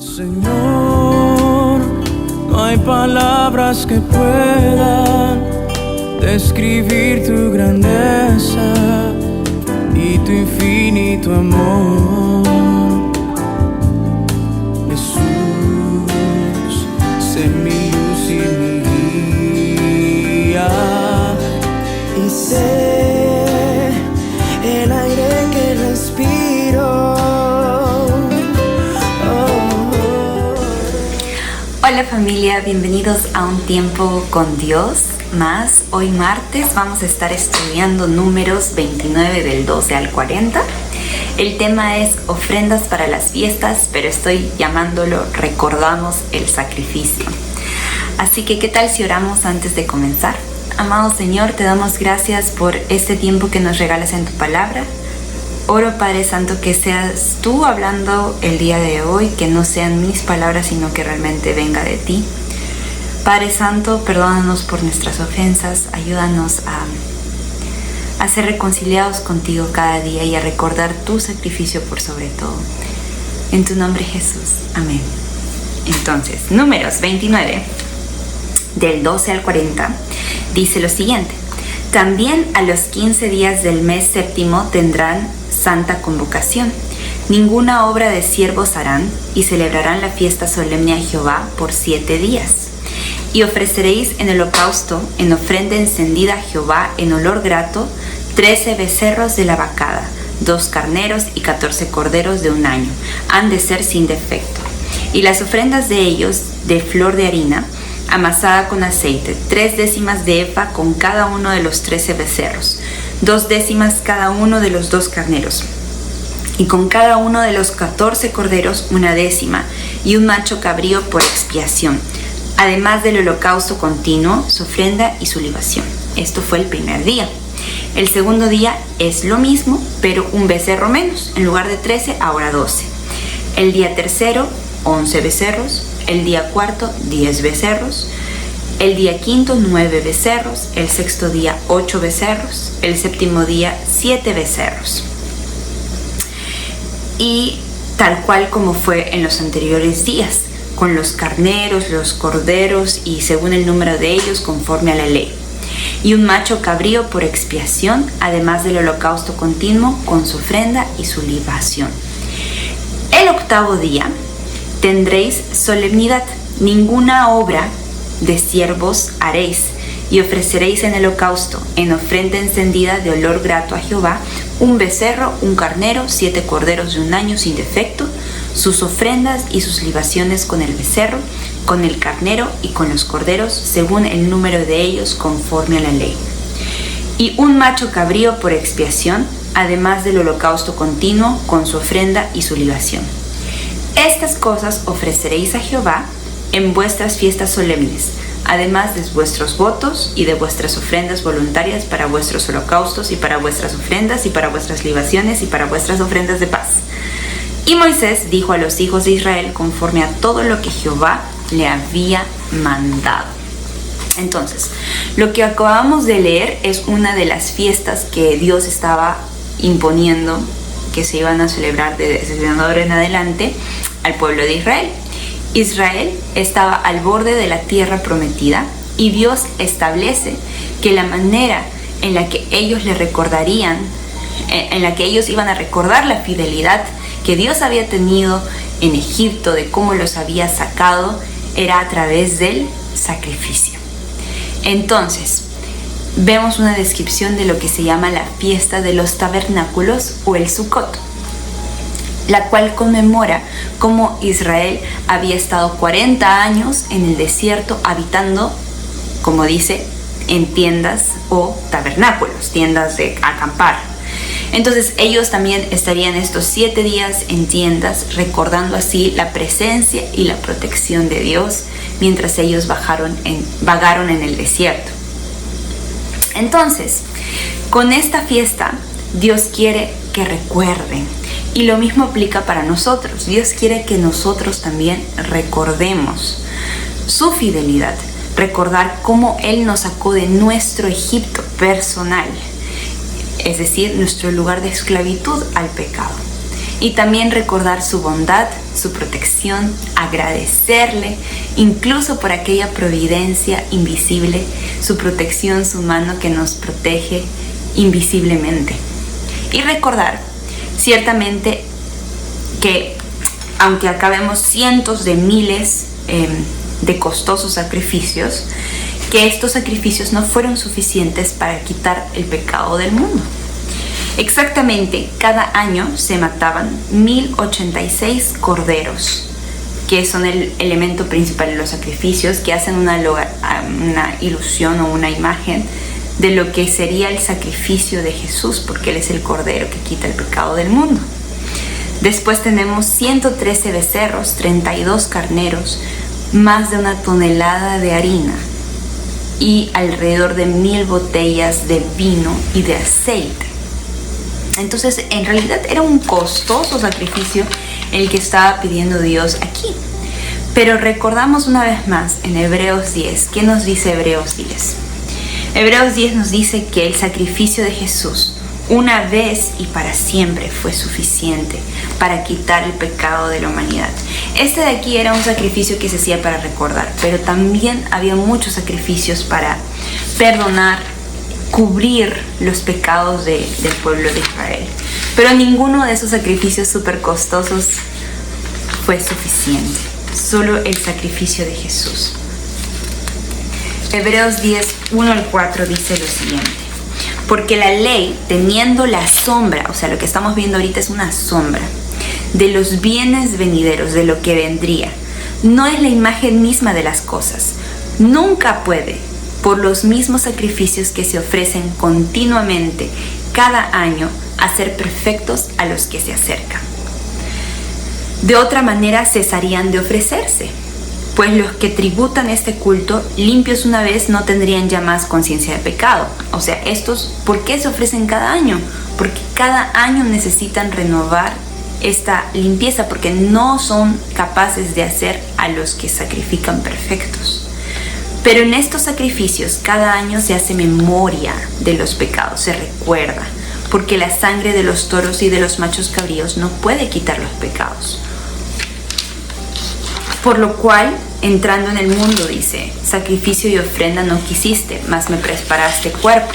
Señor, no hay palabras que puedan describir tu grandeza y tu infinito amor. Jesús, sé mi luz y mi guía, y sé el aire que respiro. Hola familia, bienvenidos a un tiempo con Dios más. Hoy martes vamos a estar estudiando Números 29 del 12 al 40. El tema es ofrendas para las fiestas, pero estoy llamándolo recordamos el sacrificio. Así que, ¿qué tal si oramos antes de comenzar? Amado Señor, te damos gracias por este tiempo que nos regalas en tu palabra. Oro, Padre Santo, que seas tú hablando el día de hoy, que no sean mis palabras, sino que realmente venga de ti. Padre Santo, perdónanos por nuestras ofensas, ayúdanos a ser reconciliados contigo cada día y a recordar tu sacrificio por sobre todo. En tu nombre, Jesús. Amén. Entonces, Números 29, del 12 al 40, dice lo siguiente. También a los 15 días del mes séptimo tendrán santa convocación. Ninguna obra de siervos harán, y celebrarán la fiesta solemne a Jehová por 7 días. Y ofreceréis en holocausto, en ofrenda encendida a Jehová, en olor grato, 13 becerros de la vacada, 2 carneros y 14 corderos de un año. Han de ser sin defecto. Y las ofrendas de ellos, de flor de harina, amasada con aceite, 3 décimas de efa con cada uno de los 13 becerros, 2 décimas cada uno de los 2 carneros, y con cada uno de los 14 corderos 1 décima, y un macho cabrío por expiación, además del holocausto continuo, su ofrenda y su libación. Esto fue el primer día. El segundo día es lo mismo, pero un becerro menos, en lugar de 13, ahora 12. El día tercero, 11 becerros. El día cuarto, 10 becerros. El día quinto, 9 becerros. El sexto día, 8 becerros. El séptimo día, 7 becerros. Y tal cual como fue en los anteriores días, con los carneros, los corderos y según el número de ellos conforme a la ley. Y un macho cabrío por expiación, además del holocausto continuo con su ofrenda y su libación. El octavo día tendréis solemnidad, ninguna obra de siervos haréis, y ofreceréis en holocausto, en ofrenda encendida de olor grato a Jehová, un becerro, un carnero, 7 corderos de un año sin defecto, sus ofrendas y sus libaciones con el becerro, con el carnero y con los corderos, según el número de ellos conforme a la ley. Y un macho cabrío por expiación, además del holocausto continuo con su ofrenda y su libación. Estas cosas ofreceréis a Jehová en vuestras fiestas solemnes, además de vuestros votos y de vuestras ofrendas voluntarias para vuestros holocaustos y para vuestras ofrendas y para vuestras libaciones y para vuestras ofrendas de paz. Y Moisés dijo a los hijos de Israel conforme a todo lo que Jehová le había mandado. Entonces, lo que acabamos de leer es una de las fiestas que Dios estaba imponiendo que se iban a celebrar desde ahora en adelante al pueblo de Israel. Israel estaba al borde de la tierra prometida y Dios establece que la manera en la que ellos le recordarían, en la que ellos iban a recordar la fidelidad que Dios había tenido en Egipto, de cómo los había sacado, era a través del sacrificio. Entonces, vemos una descripción de lo que se llama la fiesta de los tabernáculos o el Sukkot, la cual conmemora cómo Israel había estado 40 años en el desierto habitando, como dice, en tiendas o tabernáculos, tiendas de acampar. Entonces ellos también estarían estos 7 días en tiendas, recordando así la presencia y la protección de Dios mientras ellos vagaron en el desierto. Entonces, con esta fiesta, Dios quiere que recuerden. Y lo mismo aplica para nosotros. Dios quiere que nosotros también recordemos su fidelidad. Recordar cómo Él nos sacó de nuestro Egipto personal. Es decir, nuestro lugar de esclavitud al pecado. y también recordar su bondad, su protección, agradecerle, incluso por aquella providencia invisible, su protección, su mano que nos protege invisiblemente. Y recordar, ciertamente, que aunque acabemos cientos de miles de costosos sacrificios, que estos sacrificios no fueron suficientes para quitar el pecado del mundo. Exactamente, cada año se mataban 1086 corderos, que son el elemento principal de los sacrificios, que hacen una ilusión o una imagen de lo que sería el sacrificio de Jesús, porque Él es el cordero que quita el pecado del mundo. Después tenemos 113 becerros, 32 carneros, más de 1 tonelada de harina y alrededor de 1000 botellas de vino y de aceite. Entonces, en realidad era un costoso sacrificio el que estaba pidiendo Dios aquí. Pero recordamos una vez más en Hebreos 10. ¿Qué nos dice Hebreos 10? Hebreos 10 nos dice que el sacrificio de Jesús, una vez y para siempre, fue suficiente para quitar el pecado de la humanidad. Este de aquí era un sacrificio que se hacía para recordar, pero también había muchos sacrificios para perdonar, cubrir los pecados del pueblo de Israel. Pero ninguno de esos sacrificios súper costosos fue suficiente. Solo el sacrificio de Jesús. Hebreos 10, 1 al 4 dice lo siguiente. Porque la ley, teniendo la sombra, o sea, lo que estamos viendo ahorita es una sombra, de los bienes venideros, de lo que vendría, no es la imagen misma de las cosas. Nunca puede, por los mismos sacrificios que se ofrecen continuamente cada año, hacer perfectos a los que se acercan. De otra manera cesarían de ofrecerse, pues los que tributan este culto, limpios una vez, no tendrían ya más conciencia de pecado. O sea, estos, ¿por qué se ofrecen cada año? Porque cada año necesitan renovar esta limpieza, porque no son capaces de hacer a los que sacrifican perfectos. Pero en estos sacrificios, cada año se hace memoria de los pecados, se recuerda, porque la sangre de los toros y de los machos cabríos no puede quitar los pecados. Por lo cual, entrando en el mundo, dice, sacrificio y ofrenda no quisiste, mas me preparaste cuerpo.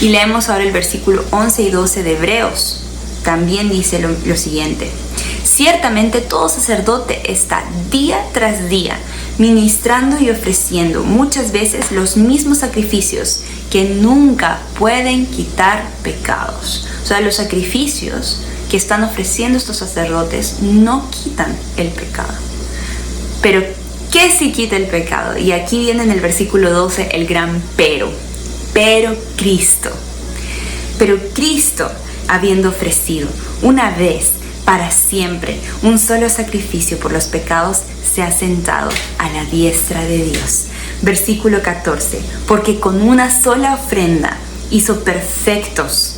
Y leemos ahora el versículo 11 y 12 de Hebreos. También dice lo siguiente. Ciertamente todo sacerdote está día tras día ministrando y ofreciendo muchas veces los mismos sacrificios que nunca pueden quitar pecados. O sea, los sacrificios que están ofreciendo estos sacerdotes no quitan el pecado. Pero, ¿qué sí quita el pecado? Y aquí viene en el versículo 12 el gran pero. Pero Cristo. Pero Cristo, habiendo ofrecido una vez para siempre un solo sacrificio por los pecados, se ha sentado a la diestra de Dios. Versículo 14. Porque con una sola ofrenda hizo perfectos.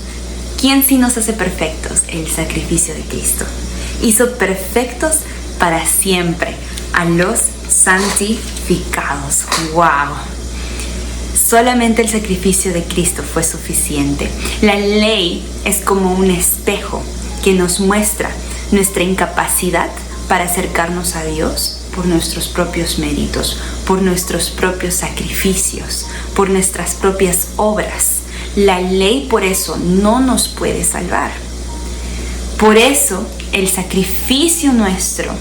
¿Quién sí nos hace perfectos? El sacrificio de Cristo. Hizo perfectos para siempre a los santificados. ¡Wow! Solamente el sacrificio de Cristo fue suficiente. La ley es como un espejo que nos muestra nuestra incapacidad para acercarnos a Dios por nuestros propios méritos, por nuestros propios sacrificios, por nuestras propias obras. La ley por eso no nos puede salvar. Por eso el sacrificio nuestro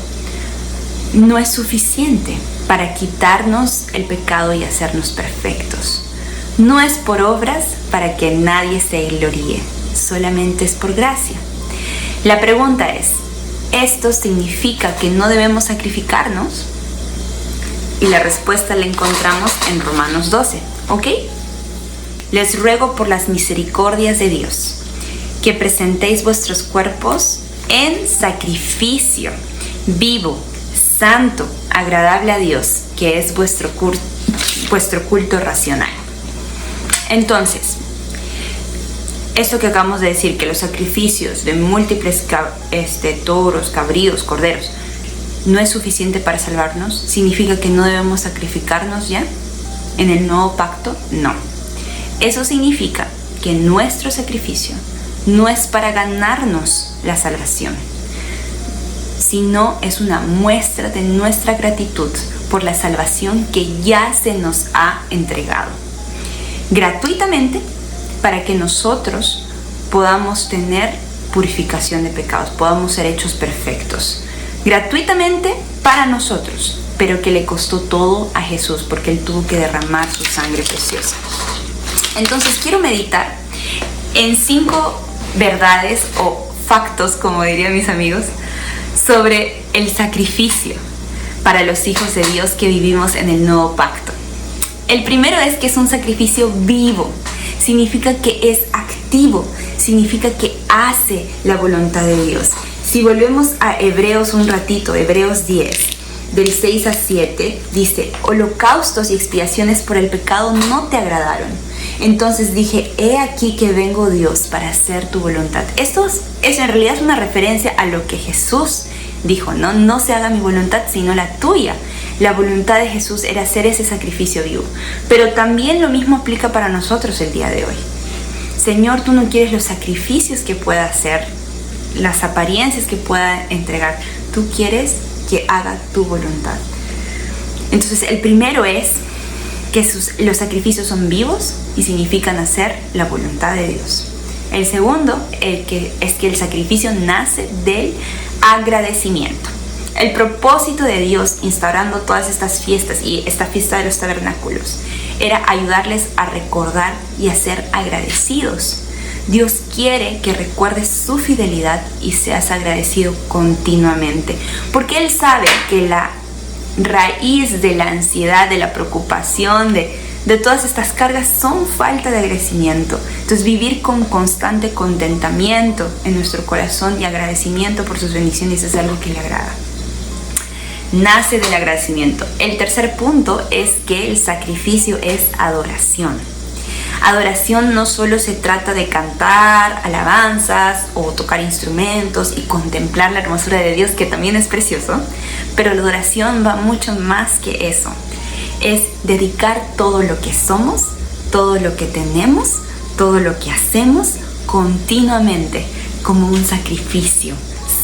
no es suficiente para quitarnos el pecado y hacernos perfectos. No es por obras para que nadie se gloríe, solamente es por gracia. La pregunta es, ¿esto significa que no debemos sacrificarnos? Y la respuesta la encontramos en Romanos 12, ¿ok? Les ruego por las misericordias de Dios que presentéis vuestros cuerpos en sacrificio vivo, santo, agradable a Dios, que es vuestro culto racional. Entonces, esto que acabamos de decir, que los sacrificios de múltiples toros, cabríos, corderos, no es suficiente para salvarnos, ¿significa que no debemos sacrificarnos ya en el nuevo pacto? No. Eso significa que nuestro sacrificio no es para ganarnos la salvación, sino es una muestra de nuestra gratitud por la salvación que ya se nos ha entregado gratuitamente para que nosotros podamos tener purificación de pecados, podamos ser hechos perfectos. Gratuitamente para nosotros, pero que le costó todo a Jesús porque Él tuvo que derramar su sangre preciosa. Entonces quiero meditar en 5 verdades o factos, como dirían mis amigos, sobre el sacrificio para los hijos de Dios que vivimos en el nuevo pacto. El primero es que es un sacrificio vivo, significa que es activo, significa que hace la voluntad de Dios. Si volvemos a Hebreos un ratito, Hebreos 10, del 6 a 7, dice: holocaustos y expiaciones por el pecado no te agradaron. Entonces dije: he aquí que vengo, Dios, para hacer tu voluntad. Esto es en realidad una referencia a lo que Jesús dijo, ¿no? No se haga mi voluntad, sino la tuya. La voluntad de Jesús era hacer ese sacrificio vivo. Pero también lo mismo aplica para nosotros el día de hoy. Señor, tú no quieres los sacrificios que pueda hacer, las apariencias que pueda entregar. Tú quieres que haga tu voluntad. Entonces, el primero es que los sacrificios son vivos y significan hacer la voluntad de Dios. El segundo es que el sacrificio nace del agradecimiento. El propósito de Dios instaurando todas estas fiestas y esta fiesta de los tabernáculos era ayudarles a recordar y a ser agradecidos. Dios quiere que recuerdes su fidelidad y seas agradecido continuamente, porque Él sabe que la raíz de la ansiedad, de la preocupación, de todas estas cargas son falta de agradecimiento. Entonces, vivir con constante contentamiento en nuestro corazón y agradecimiento por sus bendiciones es algo que le agrada. Nace del agradecimiento. El tercer punto es que el sacrificio es adoración. Adoración no solo se trata de cantar alabanzas o tocar instrumentos y contemplar la hermosura de Dios, que también es precioso, pero la adoración va mucho más que eso. Es dedicar todo lo que somos, todo lo que tenemos, todo lo que hacemos continuamente como un sacrificio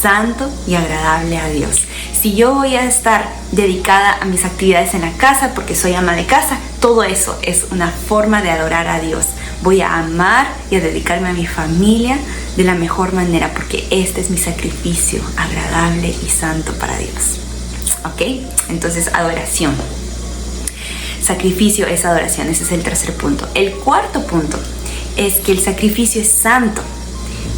santo y agradable a Dios. Si yo voy a estar dedicada a mis actividades en la casa porque soy ama de casa, todo eso es una forma de adorar a Dios. Voy a amar y a dedicarme a mi familia de la mejor manera porque este es mi sacrificio agradable y santo para Dios. ¿Ok? Entonces, adoración. Sacrificio es adoración, ese es el tercer punto. El cuarto punto es que el sacrificio es santo.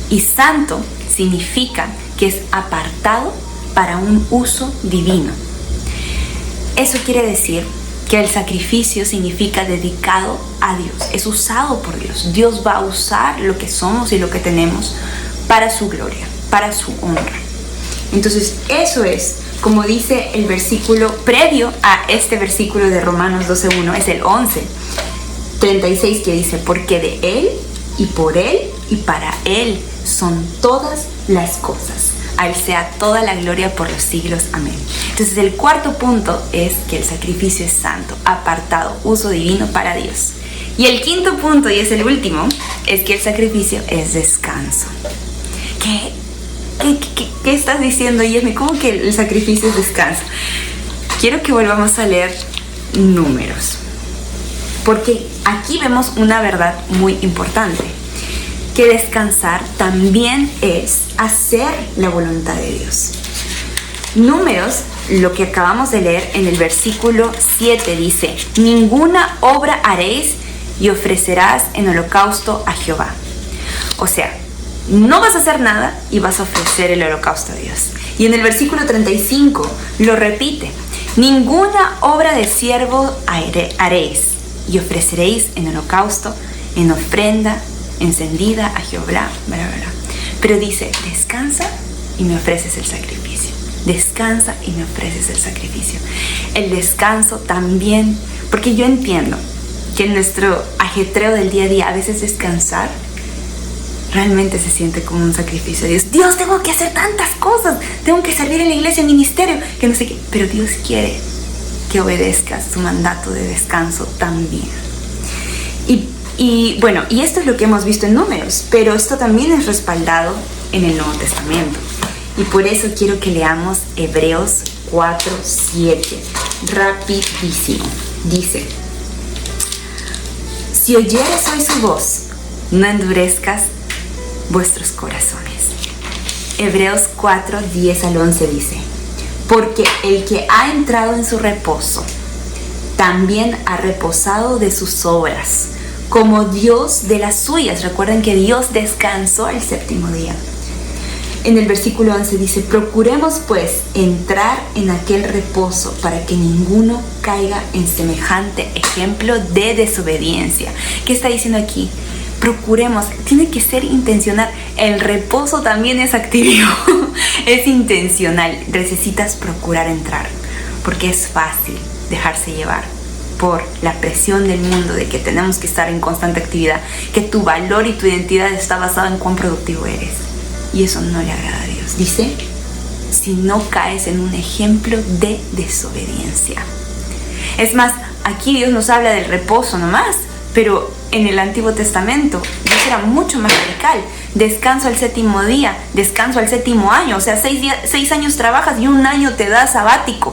Y santo significa que es apartado para un uso divino. Eso quiere decir que el sacrificio significa dedicado a Dios, es usado por Dios. Dios va a usar lo que somos y lo que tenemos para su gloria, para su honra. Entonces, eso es, como dice el versículo previo a este versículo de Romanos 12:1, es el 11:36 que dice: porque de Él y por Él y para Él son todas las cosas. A Él sea toda la gloria por los siglos. Amén. Entonces, el cuarto punto es que el sacrificio es santo, apartado, uso divino para Dios. Y el quinto punto, y es el último, es que el sacrificio es descanso. ¿Qué estás diciendo, Yesmi? ¿Cómo que el sacrificio es descanso? Quiero que volvamos a leer Números, porque aquí vemos una verdad muy importante. Que descansar también es hacer la voluntad de Dios. Números, lo que acabamos de leer en el versículo 7 dice: ninguna obra haréis y ofrecerás en holocausto a Jehová. O sea, no vas a hacer nada y vas a ofrecer el holocausto a Dios. Y en el versículo 35 lo repite: ninguna obra de siervo haréis y ofreceréis en holocausto, en ofrenda encendida a Jehová, bla, bla, bla. Pero dice: descansa y me ofreces el sacrificio. Descansa y me ofreces el sacrificio. El descanso también, porque yo entiendo que en nuestro ajetreo del día a día, a veces descansar realmente se siente como un sacrificio a Dios. Dios, tengo que hacer tantas cosas, tengo que servir en la iglesia, en el ministerio, que no sé qué. Pero Dios quiere que obedezcas su mandato de descanso también. Y bueno, y esto es lo que hemos visto en Números, pero esto también es respaldado en el Nuevo Testamento. Y por eso quiero que leamos Hebreos 4:7. Rapidísimo. Dice: si oyeres hoy su voz, no endurezcas vuestros corazones. Hebreos 4:10-11 dice: porque el que ha entrado en su reposo, también ha reposado de sus obras, como Dios de las suyas. Recuerden que Dios descansó el séptimo día. En el versículo 11 dice: procuremos pues entrar en aquel reposo para que ninguno caiga en semejante ejemplo de desobediencia. ¿Qué está diciendo aquí? Procuremos, tiene que ser intencional. El reposo también es activo, es intencional. Necesitas procurar entrar, porque es fácil dejarse llevar por la presión del mundo de que tenemos que estar en constante actividad, que tu valor y tu identidad está basado en cuán productivo eres. Y eso no le agrada a Dios. Dice: si no caes en un ejemplo de desobediencia. Es más, aquí Dios nos habla del reposo nomás, pero en el Antiguo Testamento Dios era mucho más radical. Descanso al séptimo día, descanso al séptimo año. O sea, 6 años trabajas y 1 año te da sabático.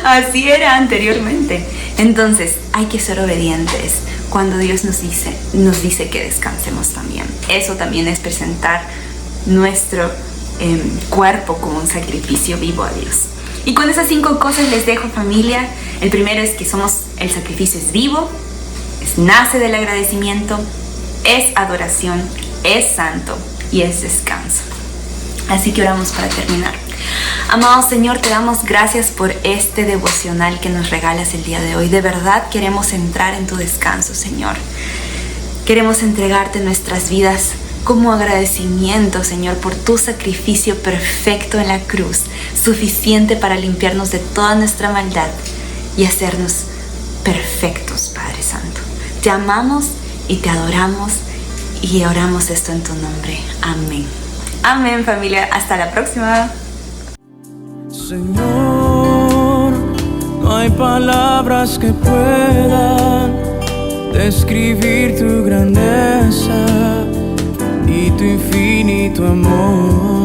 Así era anteriormente. Entonces hay que ser obedientes cuando Dios nos dice que descansemos también. Eso también es presentar nuestro cuerpo como un sacrificio vivo a Dios. Y con esas 5 cosas les dejo, familia. El primero es que el sacrificio es vivo, nace del agradecimiento, es adoración, es santo y es descanso. Así que oramos para terminar. Amado Señor, te damos gracias por este devocional que nos regalas el día de hoy. De verdad queremos entrar en tu descanso, Señor. Queremos entregarte nuestras vidas como agradecimiento, Señor, por tu sacrificio perfecto en la cruz, suficiente para limpiarnos de toda nuestra maldad y hacernos perfectos, Padre Santo. Te amamos y te adoramos y oramos esto en tu nombre. Amén. Amén, familia. Hasta la próxima. Señor, no hay palabras que puedan describir tu grandeza y tu infinito amor.